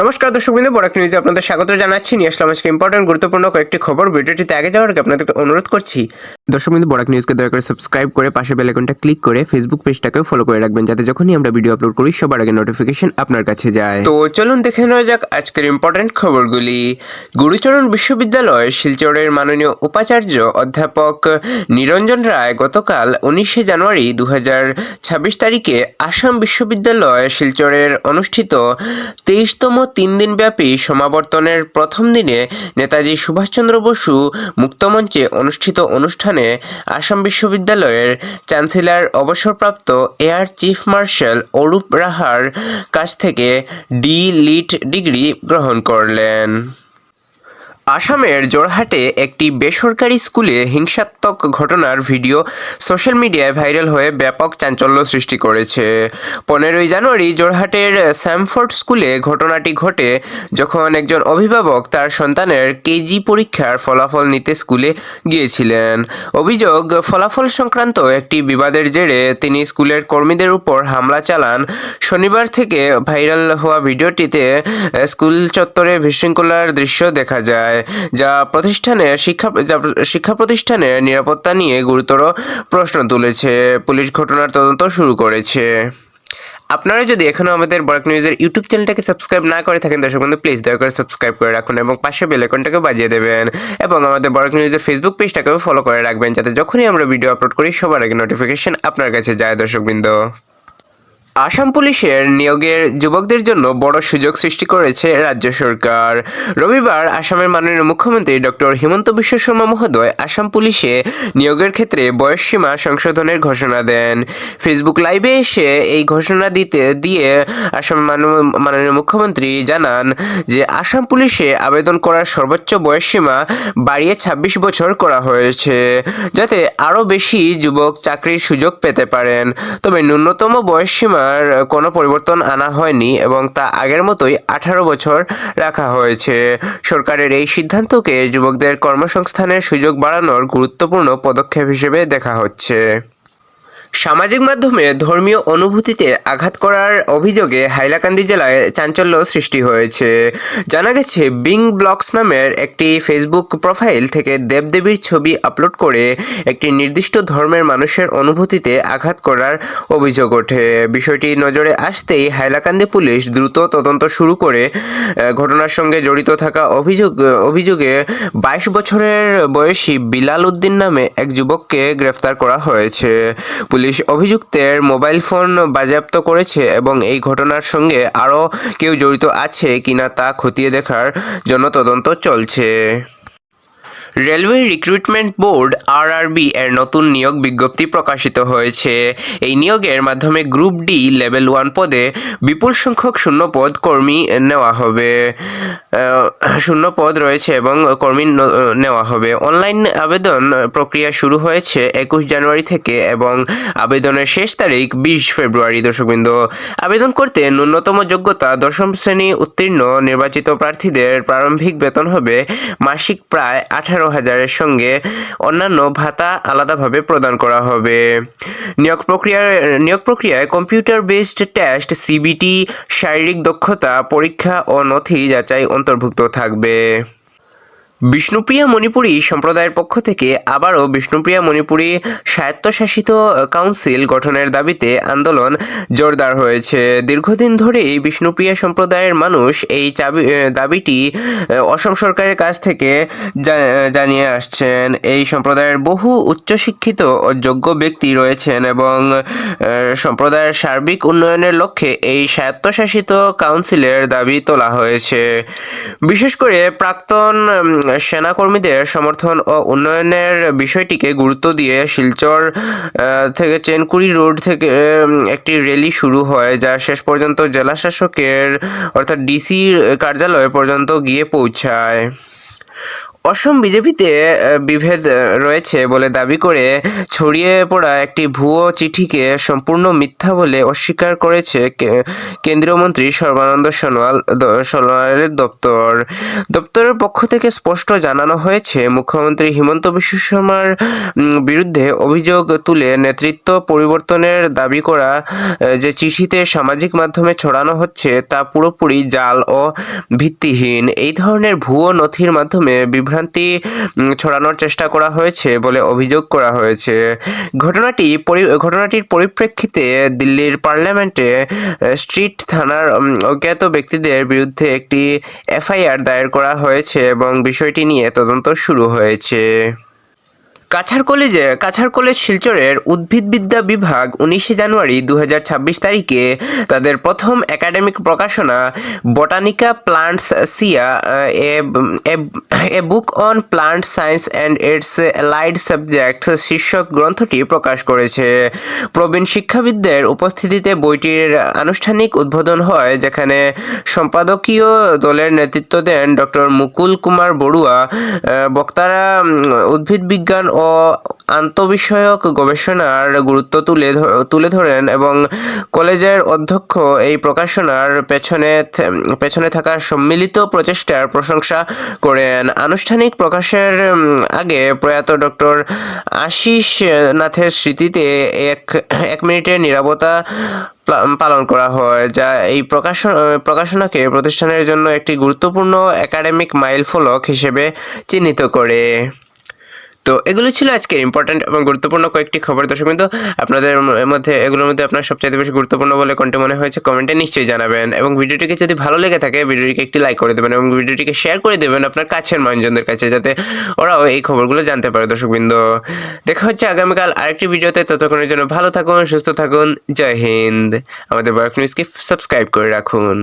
নমস্কার দর্শকবৃন্দ, বরাক নিউজে আপনাদের স্বাগত জানাচ্ছি। নিয়ে আসলাম আজকে ইম্পর্টেন্ট গুরুত্বপূর্ণ কয়েকটি খবর। ভিডিওটিতে আগে যাওয়ার আগে আপনাদেরকে অনুরোধ করছি দর্শকবৃন্দ, বরাক নিউজকে দয়া করে সাবস্ক্রাইব করে পাশে বেল আইকনটা ক্লিক করে ফেসবুক পেজটাকেও ফলো করে রাখবেন, যাতে যখনই আমরা ভিডিও আপলোড করি সবার আগে নোটিফিকেশন আপনার কাছে যায়। তো চলুন দেখে নেওয়া যাক আজকের ইম্পর্টেন্ট খবরগুলি। গুরুচরণ বিশ্ববিদ্যালয় শিলচরের মাননীয় উপাচার্য অধ্যাপক নিরঞ্জন রায় গতকাল 19শে জানুয়ারি 2026 তারিখে আসাম বিশ্ববিদ্যালয় শিলচরের অনুষ্ঠিত 23তম 3 দিনব্যাপী সমাবর্তনের প্রথম দিনে নেতাজি সুভাষচন্দ্র বসু মুক্তমঞ্চে অনুষ্ঠিত অনুষ্ঠানে আসাম বিশ্ববিদ্যালয়ের চ্যান্সেলর অবসরপ্রাপ্ত এয়ার চিফ মার্শাল অরূপ রাহার কাছ থেকে ডি.লিট ডিগ্রি গ্রহণ করলেন। আসামের জোরহাটে একটি বেসরকারি স্কুলে হিংসাত্মক ঘটনার ভিডিও সোশ্যাল মিডিয়ায় ভাইরাল হয়ে ব্যাপক চাঞ্চল্য সৃষ্টি করেছে। 15ই জানুয়ারি জোরহাটের স্যামফোর্ড স্কুলে ঘটনাটি ঘটে, যখন একজন অভিভাবক তার সন্তানের কেজি পরীক্ষার ফলাফল নিতে স্কুলে গিয়েছিলেন। অভিযোগ, ফলাফল সংক্রান্ত একটি বিবাদের জেরে তিনি স্কুলের কর্মীদের উপর হামলা চালান। শনিবার থেকে ভাইরাল হওয়া ভিডিওটিতে স্কুল চত্বরে বিশৃঙ্খলার দৃশ্য দেখা যায়, যা শিক্ষা প্রতিষ্ঠানের নিরাপত্তা নিয়ে গুরুতর প্রশ্ন তুলেছে। পুলিশ ঘটনার তদন্ত শুরু করেছে। আপনারা যদি এখনও আমাদের বরাক নিউজের ইউটিউব চ্যানেলটাকে সাবস্ক্রাইব না করে থাকেন দর্শক বন্ধু, প্লিজ দয়া করে সাবস্ক্রাইব করে রাখুন এবং পাশে বেল আইকনটাকে বাজিয়ে দেবেন, এবং আমাদের বরাক নিউজের ফেসবুক পেজটাকেও ফলো করে রাখবেন, যাতে যখনই আমরা ভিডিও আপলোড করি সবার আগে নোটিফিকেশন আপনার কাছে যায়। দর্শকবৃন্দ, আসাম পুলিশের নিয়োগের যুবকদের জন্য বড় সুযোগ সৃষ্টি করেছে রাজ্য সরকার। রবিবার আসামের মাননীয় মুখ্যমন্ত্রী ডক্টর হিমন্ত বিশ্ব শর্মা মহোদয় আসাম পুলিশে নিয়োগের ক্ষেত্রে বয়সসীমা সংশোধনের ঘোষণা দেন। ফেসবুক লাইভে এসে এই ঘোষণা দিয়ে আসাম মাননীয় মুখ্যমন্ত্রী জানান যে আসাম পুলিশে আবেদন করার সর্বোচ্চ বয়সসীমা বাড়িয়ে 26 বছর করা হয়েছে, যাতে আরও বেশি যুবক চাকরির সুযোগ পেতে পারেন। তবে ন্যূনতম বয়সসীমা কোনো পরিবর্তন আনা হয়নি এবং তা আগের মতোই 18 বছর রাখা হয়েছে। সরকারের এই সিদ্ধান্তকে যুবকদের কর্মসংস্থানের সুযোগ বাড়ানোর গুরুত্বপূর্ণ পদক্ষেপ হিসেবে দেখা হচ্ছে। সামাজিক মাধ্যমে ধর্মীয় অনুভূতিতে আঘাত করার অভিযোগে হাইলাকান্দি জেলায় চাঞ্চল্য সৃষ্টি হয়েছে। জানা গেছে, বিং ব্লগস নামের একটি ফেসবুক প্রোফাইল থেকে দেবদেবীর ছবি আপলোড করে একটি নির্দিষ্ট ধর্মের মানুষের অনুভূতিতে আঘাত করার অভিযোগ ওঠে। বিষয়টি নজরে আসতেই হাইলাকান্দি পুলিশ দ্রুত তদন্ত শুরু করে ঘটনার সঙ্গে জড়িত থাকা অভিযোগে 22 বছরের বয়সী বিলাল উদ্দিন নামে এক যুবককে গ্রেফতার করা হয়েছে। পুলিশ অভিযুক্তের মোবাইল ফোন বাজেয়াপ্ত করেছে এবং এই ঘটনার সঙ্গে আরও কেউ জড়িত আছে কিনা তা খতিয়ে দেখার জন্য তদন্ত চলছে। রেলওয়ে রিক্রুটমেন্ট বোর্ড আরআরবি এর নতুন নিয়োগ বিজ্ঞপ্তি প্রকাশিত হয়েছে। এই নিয়োগের মাধ্যমে গ্রুপ ডি লেভেল 1 পদে বিপুল সংখ্যক শূন্যপদ কর্মী নেওয়া হবে। শূন্যপদ রয়েছে এবং কর্মী নেওয়া হবে। অনলাইন আবেদন প্রক্রিয়া শুরু হয়েছে 21 জানুয়ারি থেকে এবং আবেদনের শেষ তারিখ 20 ফেব্রুয়ারি। দর্শকবৃন্দ, আবেদন করতে ন্যূনতম যোগ্যতা 10ম শ্রেণী উত্তীর্ণ। নির্বাচিত প্রার্থীদের প্রারম্ভিক বেতন হবে মাসিক প্রায় 18,000-এর সঙ্গে অন্যান্য ভাতা আলাদাভাবে প্রদান করা হবে। নিয়োগ প্রক্রিয়ায় কম্পিউটার বেসড টেস্ট, সিবিটি, শারীরিক দক্ষতা পরীক্ষা ও নথি যাচাই অন্তর্ভুক্ত থাকবে। বিষ্ণুপ্রিয়া মণিপুরী সম্প্রদায়ের পক্ষ থেকে আবারও বিষ্ণুপ্রিয়া মণিপুরী স্বায়ত্তশাসিত কাউন্সিল গঠনের দাবিতে আন্দোলন জোরদার হয়েছে। দীর্ঘদিন ধরেই বিষ্ণুপ্রিয়া সম্প্রদায়ের মানুষ এই দাবিটি অসম সরকারের কাছ থেকে জানিয়ে আসছেন। এই সম্প্রদায়ের বহু উচ্চশিক্ষিত ও যোগ্য ব্যক্তি রয়েছেন এবং সম্প্রদায়ের সার্বিক উন্নয়নের লক্ষ্যে এই স্বায়ত্তশাসিত কাউন্সিলের দাবি তোলা হয়েছে। বিশেষ করে প্রাক্তন সেনাকর্মীদের সমর্থন ও উন্নয়নের বিষয়টিকে গুরুত্ব দিয়ে শিলচর থেকে চেনকুড়ি রোড থেকে একটি র্যালি শুরু হয়, যা শেষ পর্যন্ত জেলা শাসকের অর্থাৎ ডিসির কার্যালয় পর্যন্ত গিয়ে পৌঁছায়। অসম বিজেপিতে বিভেদ রয়েছে বলে দাবি করে ছড়িয়ে পড়া একটি ভুয়ো চিঠিকে সম্পূর্ণ মিথ্যা বলে অস্বীকার করেছে কেন্দ্রীয় মন্ত্রী সর্বানন্দ সোনোয়ালের দপ্তরের পক্ষ থেকে স্পষ্ট জানানো হয়েছে, মুখ্যমন্ত্রী হিমন্ত বিশ্ব শর্মার বিরুদ্ধে অভিযোগ তুলে নেতৃত্ব পরিবর্তনের দাবি করা যে চিঠিতে সামাজিক মাধ্যমে ছড়ানো হচ্ছে তা পুরোপুরি জাল ও ভিত্তিহীন। এই ধরনের ভুয়ো নথির মাধ্যমে বিভ্রান্তি ছড়ানোর চেষ্টা করা হয়েছে বলে অভিযোগ করা হয়েছে। ঘটনাটির পরিপ্রেক্ষিতে দিল্লির পার্লামেন্টে স্ট্রিট থানার অজ্ঞাত ব্যক্তিদের বিরুদ্ধে একটি এফআইআর দায়ের করা হয়েছে এবং বিষয়টি নিয়ে তদন্ত শুরু হয়েছে। কাছাড় কলেজ শিলচরের উদ্ভিদবিদ্যা বিভাগ 19 জানুয়ারি 2026 তারিখে তাদের প্রথম একাডেমিক প্রকাশনা বটানিকা প্লান্টস সিয়া a book on plant science and its allied subjects শীর্ষক গ্রন্থটি প্রকাশ করেছে। প্রবীণ শিক্ষাবিদদের উপস্থিতিতে বইটির আনুষ্ঠানিক উদ্বোধন হয়, যেখানে সম্পাদকীয় দলের নেতৃত্ব দেন ডক্টর মুকুল কুমার বড়ুয়া। বক্তারা উদ্ভিদ বিজ্ঞান ও আন্তঃবিষয়ক গবেষণার গুরুত্ব তুলে ধরেন এবং কলেজের অধ্যক্ষ এই প্রকাশনার পেছনে থাকা সম্মিলিত প্রচেষ্টার প্রশংসা করেন। আনুষ্ঠানিক প্রকাশের আগে প্রয়াত ডক্টর আশিস নাথের স্মৃতিতে এক মিনিটের নীরবতা পালন করা হয়, যা এই প্রকাশনাকে প্রতিষ্ঠানের জন্য একটি গুরুত্বপূর্ণ একাডেমিক মাইলফলক হিসেবে চিহ্নিত করে। তো এগুলো ছিল আজকের ইম্পর্ট্যান্ট এবং গুরুত্বপূর্ণ কয়েকটি খবর। দর্শক বিন্দু, এগুলোর মধ্যে আপনার সবচেয়ে বেশি গুরুত্বপূর্ণ বলে কোনটি মনে হয়েছে কমেন্টে নিশ্চয়ই জানাবেন, এবং ভিডিওটিকে যদি ভালো লেগে থাকে ভিডিওটিকে একটি লাইক করে দেবেন এবং ভিডিওটিকে শেয়ার করে দেবেন আপনার কাছের মানুষজনদের কাছে, যাতে ওরাও এই খবরগুলো জানতে পারে। দর্শক বিন্দু, দেখা হচ্ছে আগামীকাল আরেকটি ভিডিওতে। ততক্ষণের জন্য ভালো থাকুন, সুস্থ থাকুন। জয় হিন্দ। আমাদের বরাক নিউজকে সাবস্ক্রাইব করে রাখুন।